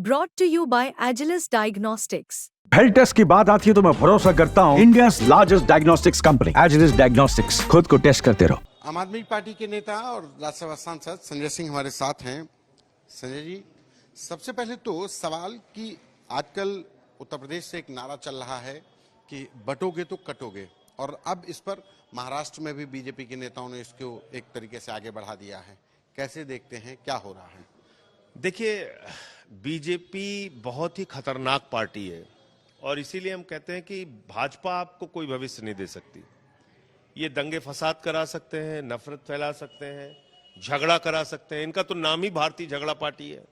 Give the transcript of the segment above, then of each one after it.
Brought to you by Agilus Diagnostics. Health test की बात आती है तो मैं भरोसा करता हूँ India largest diagnostics company Agilus diagnostics. खुद को टेस्ट करते रहो। आम आदमी पार्टी के नेता और राज्यसभा सांसद संजय सिंह हमारे साथ हैं। संजय जी, सबसे पहले तो सवाल कि आजकल उत्तर प्रदेश से एक नारा चल रहा है कि बटोगे तो कटोगे, और अब इस पर महाराष्ट्र में भी बीजेपी के नेताओं ने इसको एक तरीके से आगे बढ़ा दिया है। कैसे देखते हैं, क्या हो रहा है? देखिए, बीजेपी बहुत ही खतरनाक पार्टी है और इसीलिए हम कहते हैं कि भाजपा आपको कोई भविष्य नहीं दे सकती। ये दंगे फसाद करा सकते हैं, नफरत फैला सकते हैं, झगड़ा करा सकते हैं। इनका तो नाम ही भारतीय झगड़ा पार्टी है।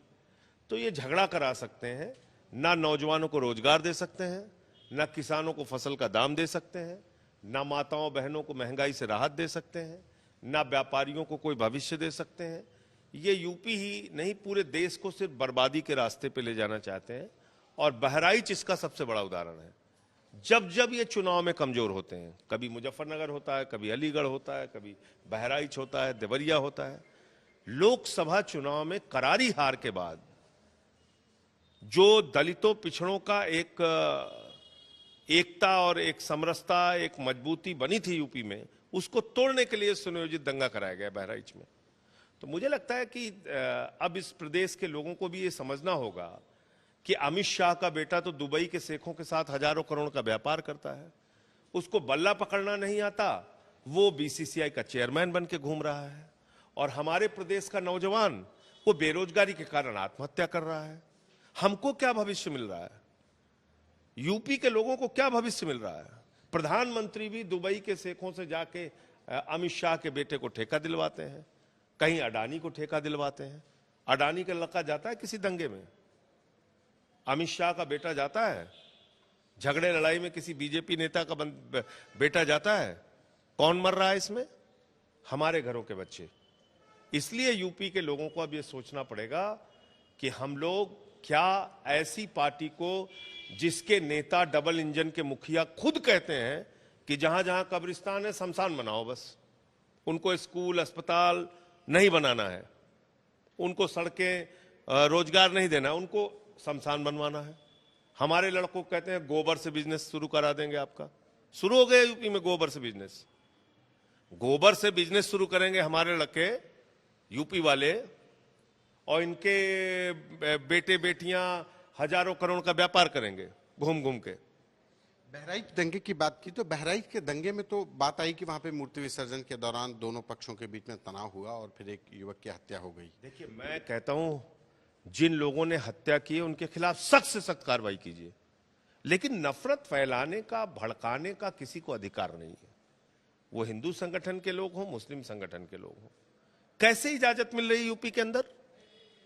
तो ये झगड़ा करा सकते हैं, ना नौजवानों को रोजगार दे सकते हैं, ना किसानों को फसल का दाम दे सकते हैं, ना माताओं बहनों को महंगाई से राहत दे सकते हैं, ना व्यापारियों को कोई भविष्य दे सकते हैं। ये यूपी ही नहीं, पूरे देश को सिर्फ बर्बादी के रास्ते पे ले जाना चाहते हैं। और बहराइच इसका सबसे बड़ा उदाहरण है। जब जब ये चुनाव में कमजोर होते हैं, कभी मुजफ्फरनगर होता है, कभी अलीगढ़ होता है, कभी बहराइच होता है, देवरिया होता है, लोकसभा चुनाव में करारी हार के बाद जो दलितों पिछड़ों का एक एकता और एक समरसता, एक मजबूती बनी थी यूपी में, उसको तोड़ने के लिए सुनियोजित दंगा कराया गया बहराइच में। तो मुझे लगता है कि अब इस प्रदेश के लोगों को भी ये समझना होगा कि अमित शाह का बेटा तो दुबई के शेखों के साथ हजारों करोड़ का व्यापार करता है, उसको बल्ला पकड़ना नहीं आता, वो बीसीसीआई का चेयरमैन बन के घूम रहा है। और हमारे प्रदेश का नौजवान वो बेरोजगारी के कारण आत्महत्या कर रहा है। हमको क्या भविष्य मिल रहा है? यूपी के लोगों को क्या भविष्य मिल रहा है? प्रधानमंत्री भी दुबई के शेखों से जाके अमित शाह के बेटे को ठेका दिलवाते हैं, कहीं अडानी को ठेका दिलवाते हैं। अडानी का लड़का जाता है किसी दंगे में? अमित शाह का बेटा जाता है? झगड़े लड़ाई में किसी बीजेपी नेता का बेटा जाता है? कौन मर रहा है इसमें? हमारे घरों के बच्चे। इसलिए यूपी के लोगों को अब यह सोचना पड़ेगा कि हम लोग क्या ऐसी पार्टी को, जिसके नेता डबल इंजन के मुखिया खुद कहते हैं कि जहां जहां कब्रिस्तान है शमशान बनाओ, बस उनको स्कूल अस्पताल नहीं बनाना है, उनको सड़कें रोजगार नहीं देना, उनको शमशान बनवाना है। हमारे लड़कों कहते हैं गोबर से बिजनेस शुरू करा देंगे आपका। शुरू हो गया यूपी में गोबर से बिजनेस। गोबर से बिजनेस शुरू करेंगे हमारे लड़के यूपी वाले, और इनके बेटे बेटियां हजारों करोड़ का व्यापार करेंगे घूम घूम के। बहराइच दंगे की बात की तो बहराइच के दंगे में तो बात आई कि वहां पे मूर्ति विसर्जन के दौरान दोनों पक्षों के बीच में तनाव हुआ और फिर एक युवक की हत्या हो गई। देखिए, मैं कहता हूं जिन लोगों ने हत्या की है उनके खिलाफ सख्त से सख्त कार्रवाई कीजिए, लेकिन नफरत फैलाने का, भड़काने का किसी को अधिकार नहीं है। वो हिंदू संगठन के लोग हों, मुस्लिम संगठन के लोग हों। कैसे इजाजत मिल रही है यूपी के अंदर?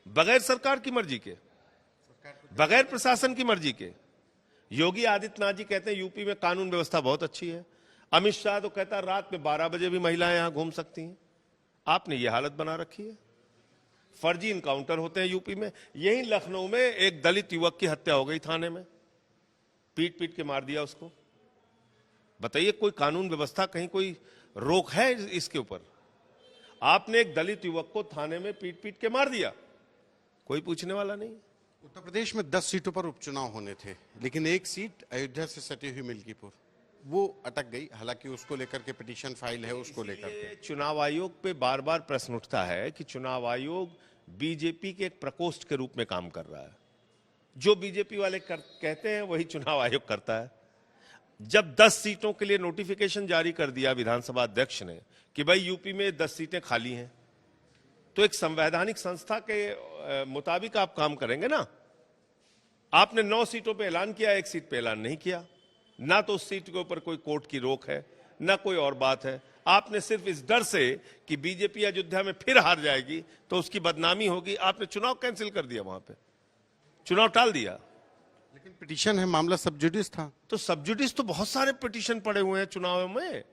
बगैर सरकार की मर्जी के, बगैर प्रशासन की मर्जी के। योगी आदित्यनाथ जी कहते हैं यूपी में कानून व्यवस्था बहुत अच्छी है। अमित शाह तो कहता है रात में 12 बजे भी महिलाएं यहां घूम सकती हैं। आपने ये हालत बना रखी है। फर्जी इनकाउंटर होते हैं यूपी में। यही लखनऊ में एक दलित युवक की हत्या हो गई थाने में, पीट पीट के मार दिया उसको। बताइए, कोई कानून व्यवस्था, कहीं कोई रोक है इसके ऊपर? आपने एक दलित युवक को थाने में पीट पीट के मार दिया, कोई पूछने वाला नहीं। उत्तर प्रदेश में 10 सीटों पर उपचुनाव होने थे, लेकिन एक सीट अयोध्या से सटी हुई मिल्कीपुर वो अटक गई। हालांकि उसको लेकर के पिटीशन फाइल है, उसको लेकर के चुनाव आयोग पे बार बार प्रश्न उठता है कि चुनाव आयोग बीजेपी के एक प्रकोष्ठ के रूप में काम कर रहा है। जो बीजेपी वाले कहते हैं वही चुनाव आयोग करता है। जब 10 सीटों के लिए नोटिफिकेशन जारी कर दिया विधानसभा अध्यक्ष ने कि भाई यूपी में 10 सीटें खाली हैं, तो एक संवैधानिक संस्था के मुताबिक आप काम करेंगे ना। आपने 9 सीटों पे ऐलान किया, एक सीट पे ऐलान नहीं किया। ना तो उस सीट के ऊपर कोई कोर्ट की रोक है, ना कोई और बात है। आपने सिर्फ इस डर से कि बीजेपी अयोध्या में फिर हार जाएगी तो उसकी बदनामी होगी, आपने चुनाव कैंसिल कर दिया, वहां पे चुनाव टाल दिया। लेकिन पिटीशन है, मामला सब जुडिस था। तो सब जुडिस तो बहुत सारे पिटीशन पड़े हुए हैं चुनाव में।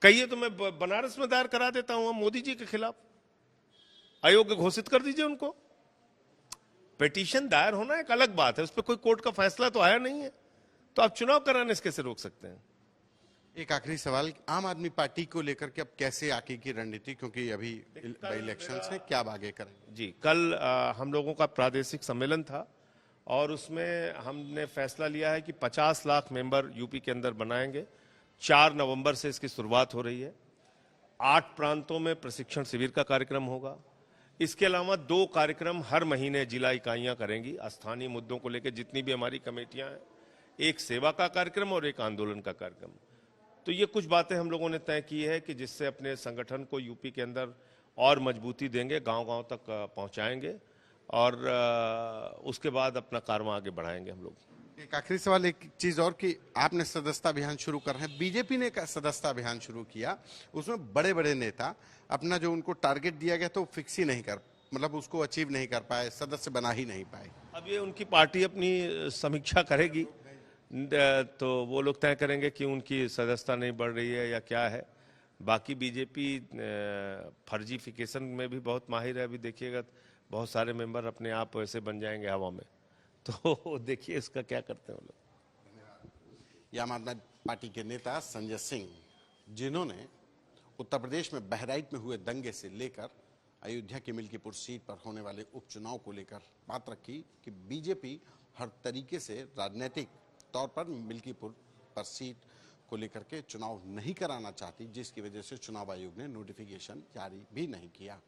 कहिए तो मैं बनारस में दायर करा देता हूं मोदी जी के खिलाफ, अयोग्य घोषित कर दीजिए उनको। पिटीशन दायर होना एक अलग बात है, उस पर कोई कोर्ट का फैसला तो आया नहीं है, तो आप चुनाव कराने से कैसे रोक सकते हैं? एक आखिरी सवाल, आम आदमी पार्टी को लेकर के अब कैसे आगे की रणनीति, क्योंकि अभी इलेक्शंस है, क्या आगे करेंगे? जी, कल हम लोगों का प्रादेशिक सम्मेलन था और उसमें हमने फैसला लिया है कि 50 लाख मेंबर यूपी के अंदर बनाएंगे। 4 नवंबर से इसकी शुरुआत हो रही है। 8 प्रांतों में प्रशिक्षण शिविर का कार्यक्रम होगा। इसके अलावा 2 कार्यक्रम हर महीने जिला इकाइयां करेंगी स्थानीय मुद्दों को लेकर, जितनी भी हमारी कमेटियां हैं। एक सेवा का कार्यक्रम और एक आंदोलन का कार्यक्रम। तो ये कुछ बातें हम लोगों ने तय की है कि जिससे अपने संगठन को यूपी के अंदर और मजबूती देंगे, गांव-गांव तक पहुंचाएंगे और उसके बाद अपना कारवां आगे बढ़ाएंगे हम लोग। एक आखिरी सवाल, एक चीज और कि आपने सदस्यता अभियान शुरू कर रहे हैं, बीजेपी ने सदस्यता अभियान शुरू किया, उसमें बड़े बड़े नेता अपना जो उनको टारगेट दिया गया तो फिक्स ही नहीं कर, मतलब उसको अचीव नहीं कर पाए, सदस्य बना ही नहीं पाए। अब ये उनकी पार्टी अपनी समीक्षा करेगी, तो वो लोग तय करेंगे कि उनकी सदस्यता नहीं बढ़ रही है या क्या है। बाकी बीजेपी फर्जीफिकेशन में भी बहुत माहिर है। अभी देखिएगा बहुत सारे मेंबर अपने आप वैसे बन जाएंगे हवा में, तो देखिए इसका क्या करते हैं वो लोग। ये आम आदमी पार्टी के नेता संजय सिंह, जिन्होंने उत्तर प्रदेश में बहराइच में हुए दंगे से लेकर अयोध्या की मिल्कीपुर सीट पर होने वाले उपचुनाव को लेकर बात रखी कि बीजेपी हर तरीके से राजनीतिक तौर पर मिल्कीपुर पर सीट को लेकर के चुनाव नहीं कराना चाहती, जिसकी वजह से चुनाव आयोग ने नोटिफिकेशन जारी भी नहीं किया।